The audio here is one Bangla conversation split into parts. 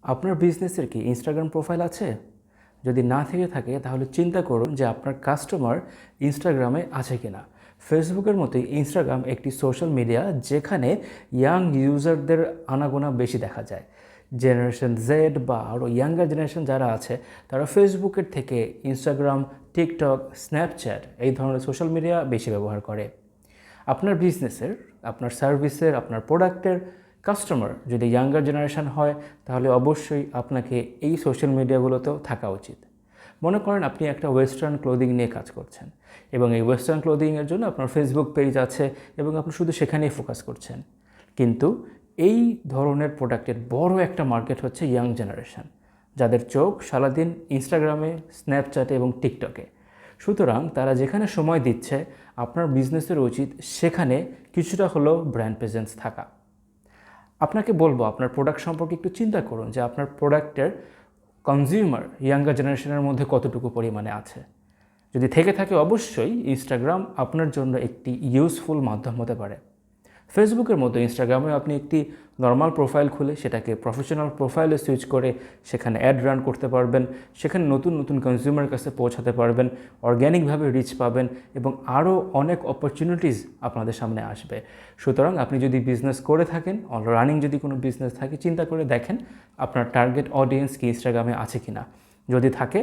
আপনার বিজনেসের কি ইনস্টাগ্রাম প্রোফাইল আছে? যদি না থেকে থাকে তাহলে চিন্তা করুন যে আপনার কাস্টমার ইনস্টাগ্রামে আছে কিনা। ফেসবুকের মতোই ইনস্টাগ্রাম একটি সোশ্যাল মিডিয়া যেখানে ইয়াং ইউজারদের আনাগোনা বেশি দেখা যায়। জেনারেশন জেড বা আরও ইয়াঙ্গার জেনারেশন যারা আছে তারা ফেসবুকের থেকে ইনস্টাগ্রাম, টিকটক, স্ন্যাপচ্যাট এই ধরনের সোশ্যাল মিডিয়া বেশি ব্যবহার করে। আপনার বিজনেসের, আপনার সার্ভিসের, আপনার প্রোডাক্টের কাস্টমার যদি ইয়াঙ্গার জেনারেশন হয় তাহলে অবশ্যই আপনাকে এই সোশ্যাল মিডিয়াগুলোতেও থাকা উচিত। মনে করেন আপনি একটা ওয়েস্টার্ন ক্লোদিং নিয়ে কাজ করছেন এবং এই ওয়েস্টার্ন ক্লোদিংয়ের জন্য আপনার ফেসবুক পেজ আছে এবং আপনি শুধু সেখানেই ফোকাস করছেন, কিন্তু এই ধরনের প্রোডাক্টের বড় একটা মার্কেট হচ্ছে ইয়াং জেনারেশন, যাদের চোখ সারাদিন ইনস্টাগ্রামে, স্ন্যাপচ্যাটে এবং টিকটকে। সুতরাং তারা যেখানে সময় দিচ্ছে আপনার বিজনেসের উচিত সেখানে কিছুটা হলেও ব্র্যান্ড প্রেজেন্স থাকা। আপনাকে বলবো আপনার প্রোডাক্ট সম্পর্কে একটু চিন্তা করুন যে আপনার প্রোডাক্টের কনজিউমার ইয়াঙ্গার জেনারেশনের মধ্যে কতটুকু পরিমাণে আছে। যদি থেকে থাকে অবশ্যই ইনস্টাগ্রাম আপনার জন্য একটি ইউজফুল মাধ্যম হতে পারে। ফেসবুকের মতো ইনস্টাগ্রামে আপনি একটি নর্মাল প্রোফাইল খুলে সেটাকে প্রফেশনাল প্রোফাইলে সুইচ করে সেখানে অ্যাড রান করতে পারবেন, সেখানে নতুন নতুন কনজিউমার কাছে পৌঁছাতে পারবেন, অর্গ্যানিকভাবে রিচ পাবেন এবং আরও অনেক অপরচুনিটিস আপনাদের সামনে আসবে। সুতরাং আপনি যদি বিজনেস করে থাকেন, রানিং যদি কোনো বিজনেস থাকে, চিন্তা করে দেখেন আপনার টার্গেট অডিয়েন্স কি ইনস্টাগ্রামে আছে কি না। যদি থাকে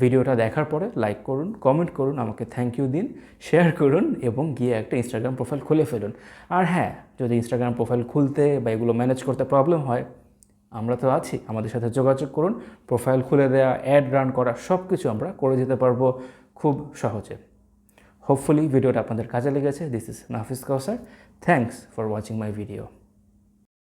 ভিডিওটা দেখার পরে লাইক করুন, কমেন্ট করুন, আমাকে থ্যাংক ইউ দিন, শেয়ার করুন এবং গিয়ে একটা ইনস্টাগ্রাম প্রোফাইল খুলে ফেলুন। আর হ্যাঁ, যদি ইনস্টাগ্রাম প্রোফাইল খুলতে বা এগুলো ম্যানেজ করতে প্রবলেম হয়, আমরা তো আছি, আমাদের সাথে যোগাযোগ করুন। প্রোফাইল খুলে দেওয়া, অ্যাড রান করা সব কিছু আমরা করে দিতে পারবো খুব সহজে। হোপফুলি ভিডিওটা আপনাদের কাজে লেগেছে। This is Nafis Kausar. Thanks for watching my video.